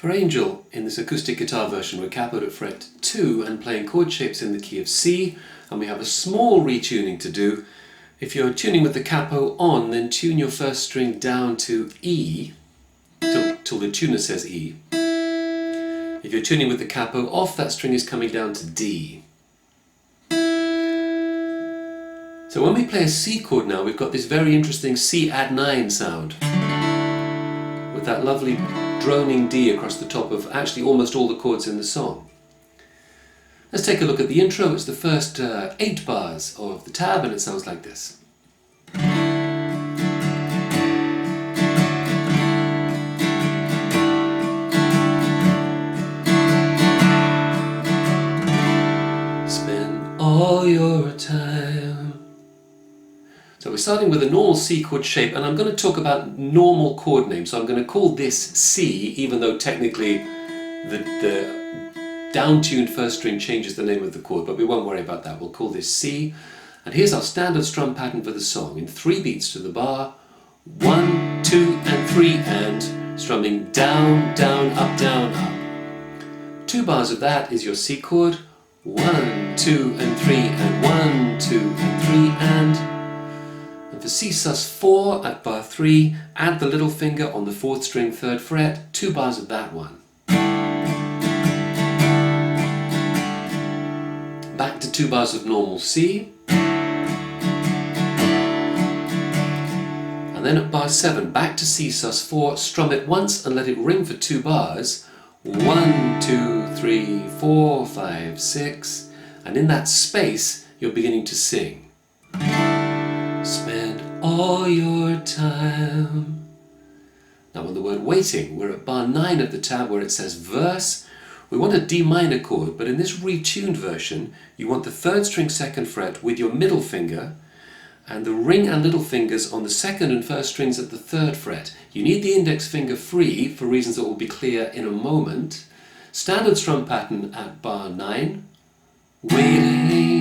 For Angel, in this acoustic guitar version, we're capoed at fret 2 and playing chord shapes in the key of C, and we have a small retuning to do. If you're tuning with the capo on, then tune your first string down to E, till the tuner says E. If you're tuning with the capo off, that string is coming down to D. So when we play a C chord now, we've got this very interesting C add 9 sound, with that lovely droning D across the top of actually almost all the chords in the song. Let's take a look at the intro. It's the first 8 bars of the tab, and it sounds like this. Spend all your time. So we're starting with a normal C chord shape, and I'm going to talk about normal chord names. So I'm going to call this C, even though technically the down-tuned first string changes the name of the chord, but we won't worry about that. We'll call this C. And here's our standard strum pattern for the song, in 3 beats to the bar, 1, 2, and 3, and strumming down, down, up, down, up. 2 bars of that is your C chord, 1, 2, and 3, and 1, 2, and 3, and for C sus4 at bar 3, add the little finger on the 4th string 3rd fret, 2 bars of that one. Back to 2 bars of normal C. And then at bar 7, back to C sus4, strum it once and let it ring for 2 bars. 1, 2, 3, 4, 5, 6. And in that space, you're beginning to sing. Spend all your time. Now on the word waiting, we're at bar 9 of the tab where it says verse. We want a D minor chord, but in this retuned version, you want the 3rd string 2nd fret with your middle finger and the ring and little fingers on the 2nd and 1st strings at the 3rd fret. You need the index finger free for reasons that will be clear in a moment. Standard strum pattern at bar 9. Waiting.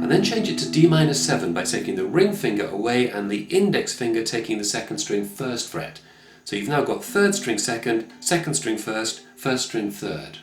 And then change it to D minor 7 by taking the ring finger away and the index finger taking the 2nd string 1st fret. So you've now got 3rd string 2nd, 2nd string 1st, 1st string 3rd.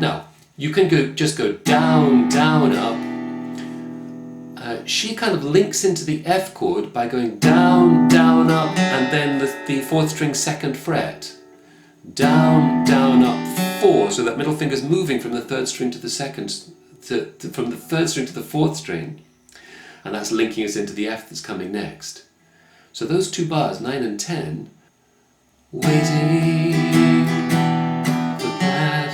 Now, you can just go down, down, up. She kind of links into the F chord by going down, down, up, and then the 4th string 2nd fret. Down, down, up, 4, so that middle finger's moving from the 3rd string to the 2nd, from the 3rd string to the 4th string, and that's linking us into the F that's coming next. So those 2 bars, 9 and 10, waiting for that.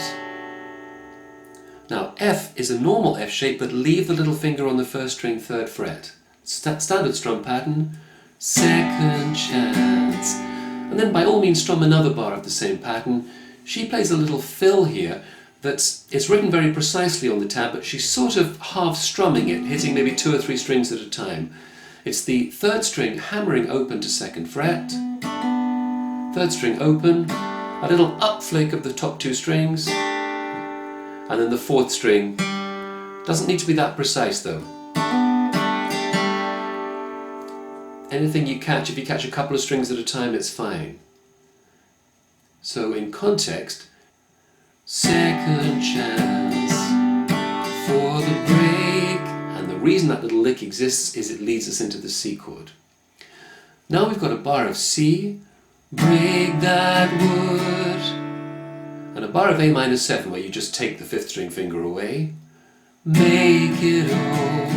Now F is a normal F shape, but leave the little finger on the 1st string 3rd fret. Standard strum pattern, 2nd chance. And then by all means strum another bar of the same pattern. She plays a little fill here it's written very precisely on the tab, but she's sort of half strumming it, hitting maybe 2 or 3 strings at a time. It's the 3rd string hammering open to 2nd fret, 3rd string open, a little up flick of the top 2 strings, and then the 4th string. Doesn't need to be that precise though. Anything you catch, if you catch a couple of strings at a time, it's fine. So in context, 2nd chance for the break, and the reason that little lick exists is it leads us into the C chord. Now we've got a bar of C, break that wood, and a bar of A minor 7 where you just take the 5th string finger away, make it whole.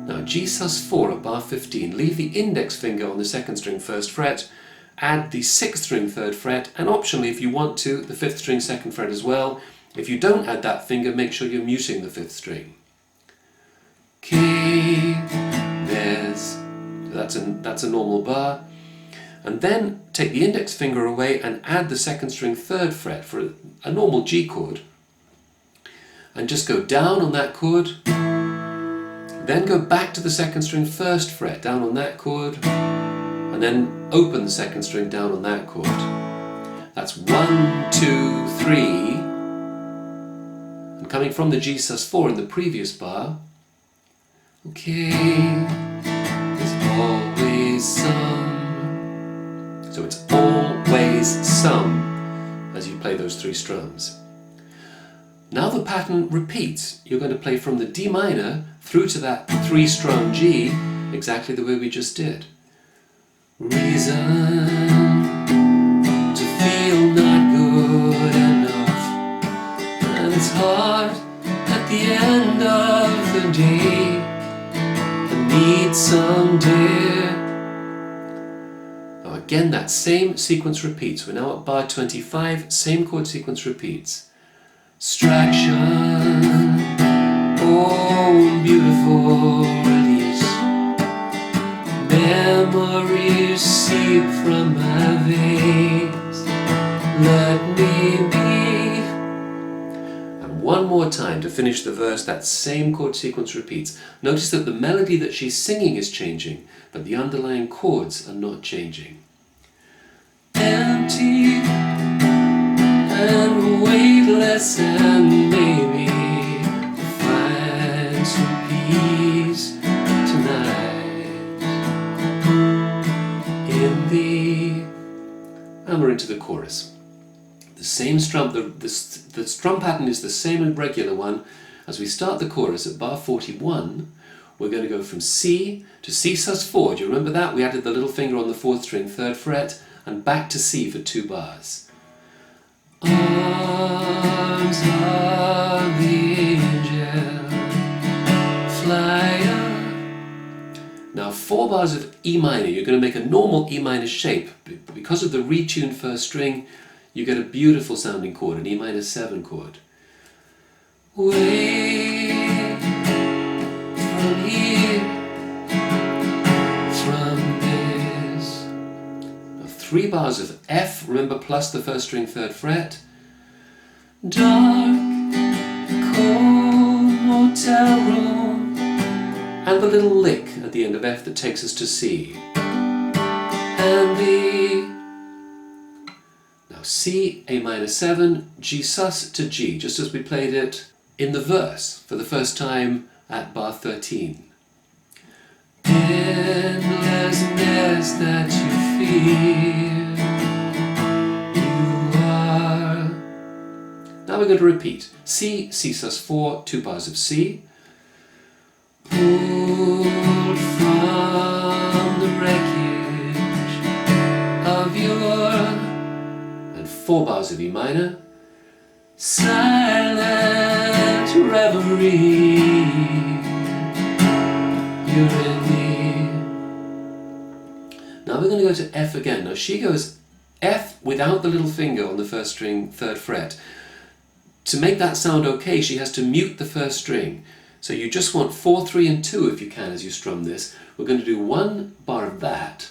Now G sus4 at bar 15, leave the index finger on the 2nd string 1st fret, add the 6th string 3rd fret, and optionally if you want to, the 5th string 2nd fret as well. If you don't add that finger, make sure you're muting the 5th string. K, there's, that's a normal bar. And then take the index finger away and add the 2nd string 3rd fret for a normal G chord. And just go down on that chord, then go back to the 2nd string 1st fret, down on that chord, and then open the 2nd string down on that chord. That's 1, 2, 3, and coming from the G sus4 in the previous bar, Okay, there's always some. So it's always some as you play those 3 strums. Now the pattern repeats. You're going to play from the D minor through to that 3-strum G, exactly the way we just did. Reason to feel not good enough, and it's hard at the end of the day. I need some dear. Now again, that same sequence repeats. We're now at bar 25, same chord sequence repeats. Distraction, oh beautiful release. Memories seep from my veins. Let me be. And one more time to finish the verse, that same chord sequence repeats. Notice that the melody that she's singing is changing, but the underlying chords are not changing. Empty and weightless, and maybe find some peace tonight in the... And we're into the chorus. The same strum, the strum pattern is the same and regular one. As we start the chorus at bar 41, we're going to go from C to C sus4. Do you remember that? We added the little finger on the 4th string, 3rd fret, and back to C for 2 bars. Arms of the angel, fly up. Now 4 bars of E minor, you're going to make a normal E minor shape. Because of the retuned 1st string, you get a beautiful sounding chord, an E minor 7 chord. Wait from here, from this. Now 3 bars of F, remember, plus the 1st string, 3rd fret. Dark, cold motel room, and the little lick at the end of F that takes us to C. And the... Now C, A minor 7, G sus to G, just as we played it in the verse for the first time at bar 13. Endlessness that you feel. Now we're going to repeat. C, C sus4, 2 bars of C. Pulled from the wreckage of your... And 4 bars of E minor. Silent reverie. You're in me. Now we're going to go to F again. Now she goes F without the little finger on the 1st string, 3rd fret. To make that sound okay, she has to mute the 1st string. So you just want 4, 3 and 2 if you can as you strum this. We're going to do 1 bar of that.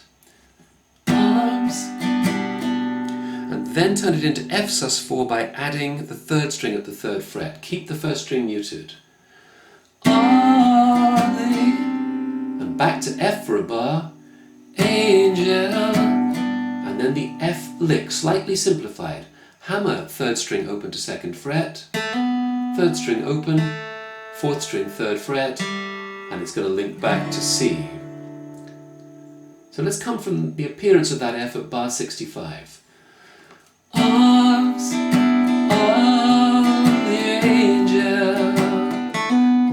Arms. And then turn it into F sus4 by adding the 3rd string at the 3rd fret. Keep the 1st string muted. Are they? And back to F for a bar. Angel. And then the F lick, slightly simplified. Hammer, 3rd string open to 2nd fret, 3rd string open, 4th string 3rd fret, and it's going to link back to C. So let's come from the appearance of that F at bar 65. Arms of the angel,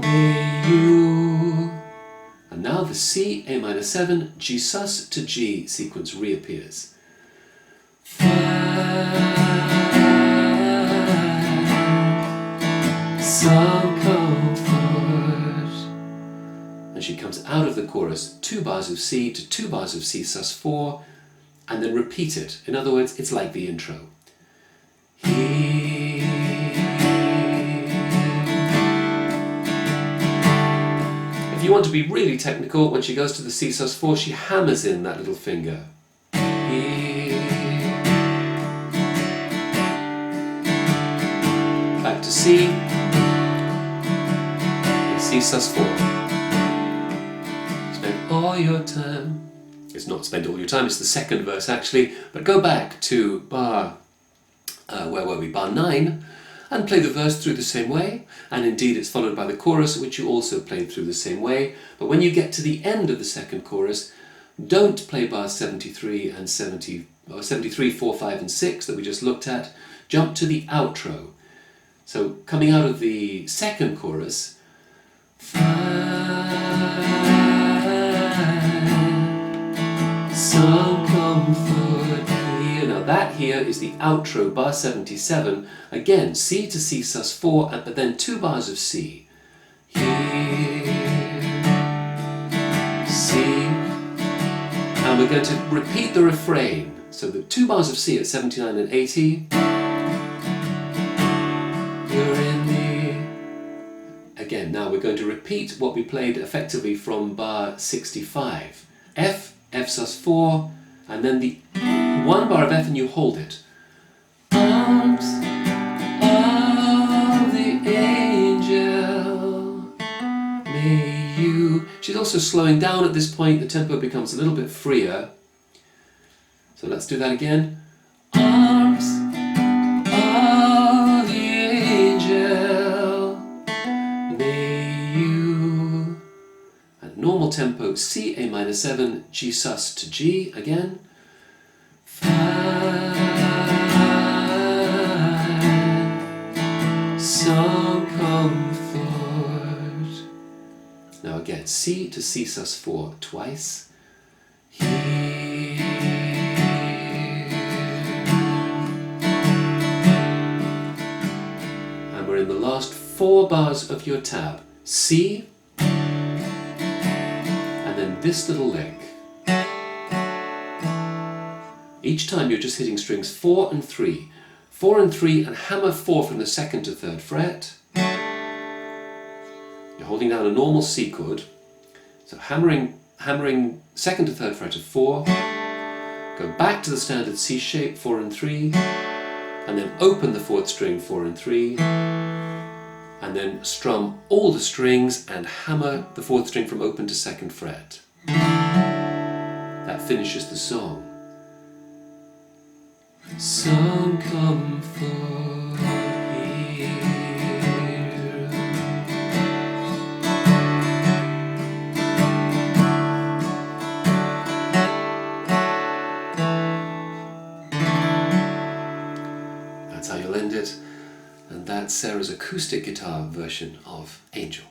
may you. And now the C, A minor 7, G sus to G sequence reappears. Some comfort. And she comes out of the chorus, 2 bars of C to 2 bars of C sus4, and then repeat it. In other words, it's like the intro. If you want to be really technical, when she goes to the C sus4, she hammers in that little finger. Back to C, and C sus4. Spend all your time. It's not spend all your time, it's the 2nd verse actually, but go back to bar, where were we? Bar 9, and play the verse through the same way, and indeed it's followed by the chorus, which you also played through the same way. But when you get to the end of the second chorus, don't play bars 73 and 73, 4, 5 and 6 that we just looked at. Jump to the outro. So coming out of the second chorus, find some comfort here. Now that here is the outro, bar 77. Again, C to C sus4, but then 2 bars of C. Here, C. And we're going to repeat the refrain. So the 2 bars of C at 79 and 80. You're in the... Again, now we're going to repeat what we played effectively from bar 65. F, F sus4, and then the 1 bar of F and you hold it. Arms of the angel, may you... She's also slowing down at this point, the tempo becomes a little bit freer. So let's do that again. Arms of the angel, may you... At normal tempo, C, A minor 7, G sus to G again. Find some comfort. Now again, C to C sus4 twice. Here. And we're in the last 4 bars of your tab. C, and then this little lick. Each time you're just hitting strings 4 and 3. 4 and 3 and hammer 4 from the 2nd to 3rd fret. You're holding down a normal C chord. So hammering 2nd to 3rd fret of 4. Go back to the standard C shape, 4 and 3. And then open the 4th string, 4 and 3. And then strum all the strings and hammer the 4th string from open to 2nd fret. That finishes the song. Some comfort here. That's how you'll end it, and that's Sarah's acoustic guitar version of Angel.